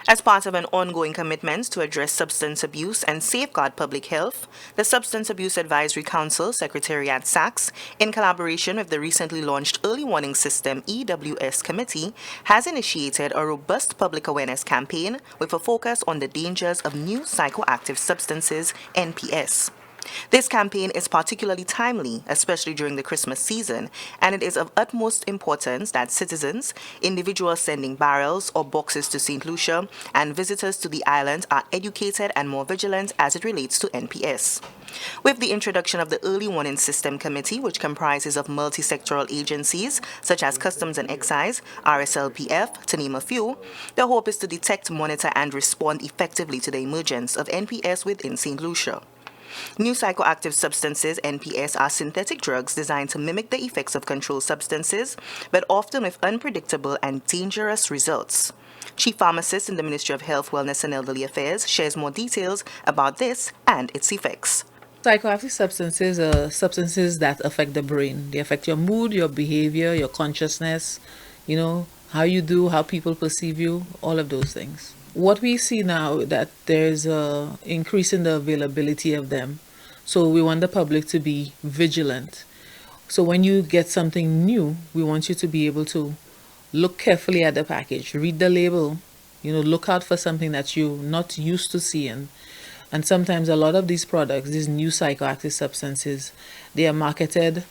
As part of an ongoing commitment to address substance abuse and safeguard public health, the Substance Abuse Advisory Council, Secretariat SACS, in collaboration with the recently launched Early Warning System EWS Committee, has initiated a robust public awareness campaign with a focus on the dangers of new psychoactive substances, NPS. This campaign is particularly timely, especially during the Christmas season, and it is of utmost importance that citizens, individuals sending barrels or boxes to St. Lucia, and visitors to the island are educated and more vigilant as it relates to NPS. With the introduction of the Early Warning System Committee, which comprises of multi-sectoral agencies such as Customs and Excise, RSLPF, to name a few, the hope is to detect, monitor, and respond effectively to the emergence of NPS within St. Lucia. New psychoactive substances, NPS, are synthetic drugs designed to mimic the effects of controlled substances, but often with unpredictable and dangerous results. Chief Pharmacist in the Ministry of Health, Wellness and Elderly Affairs shares more details about this and its effects. Psychoactive substances are substances that affect the brain. They affect your mood, your behavior, your consciousness, how you do, how people perceive you, all of those things. What we see now that there's a increase in the availability of them. So we want the public to be vigilant. So when you get something new, we want you to be able to look carefully at the package, read the label, look out for something that you're not used to seeing. And sometimes a lot of these products, these new psychoactive substances, they are marketed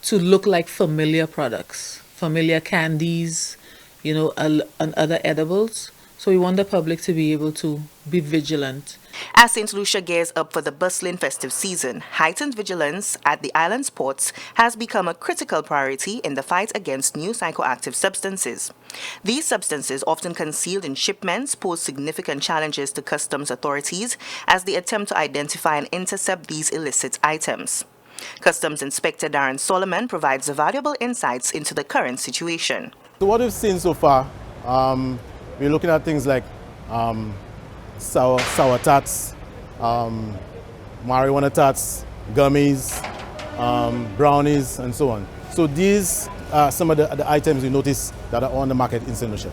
to look like familiar products, familiar candies, and other edibles. So we want the public to be able to be vigilant. As St. Lucia gears up for the bustling festive season, heightened vigilance at the island's ports has become a critical priority in the fight against new psychoactive substances. These substances, often concealed in shipments, pose significant challenges to customs authorities as they attempt to identify and intercept these illicit items. Customs Inspector Darren Solomon provides valuable insights into the current situation. So what we've seen so far, we're looking at things like sour tats, marijuana tats, gummies, brownies, and so on. So these are some of the items we notice that are on the market in St. Lucia.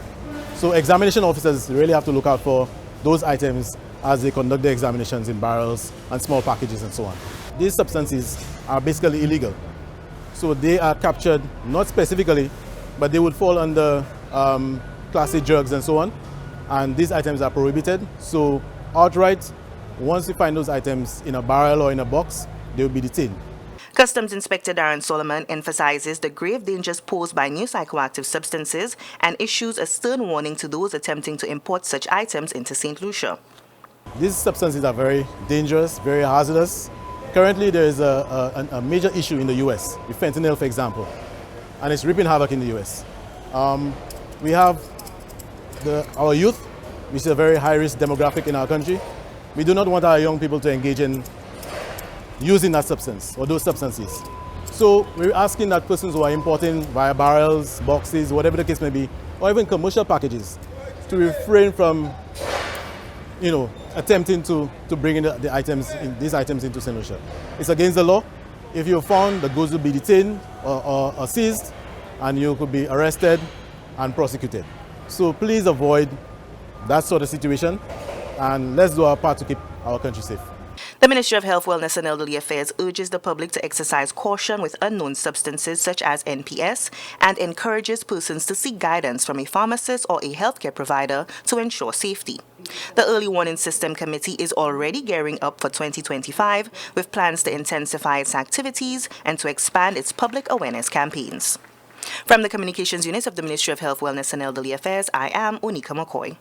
So examination officers really have to look out for those items as they conduct their examinations in barrels and small packages and so on. These substances are basically illegal. So they are captured, not specifically, but they would fall under classic drugs and so on, and these items are prohibited. So outright, once we find those items in a barrel or in a box, they will be detained. Customs Inspector Darren Solomon emphasizes the grave dangers posed by new psychoactive substances and issues a stern warning to those attempting to import such items into St. Lucia. These substances are very dangerous, very hazardous. Currently, there is a major issue in the US, with fentanyl, for example, and it's reaping havoc in the US. We have our youth, which is a very high-risk demographic in our country. We do not want our young people to engage in using that substance or those substances. So we're asking that persons who are importing via barrels, boxes, whatever the case may be, or even commercial packages, to refrain from, attempting to bring in these items into St. Lucia. It's against the law. If you're found, the goods will be detained or seized, and you could be arrested and prosecuted. So please avoid that sort of situation, and let's do our part to keep our country safe. The Ministry of Health, Wellness and Elderly Affairs urges the public to exercise caution with unknown substances such as NPS and encourages persons to seek guidance from a pharmacist or a healthcare provider to ensure safety. The Early Warning System Committee is already gearing up for 2025 with plans to intensify its activities and to expand its public awareness campaigns. From the Communications Unit of the Ministry of Health, Wellness and Elderly Affairs, I am Unika McCoy.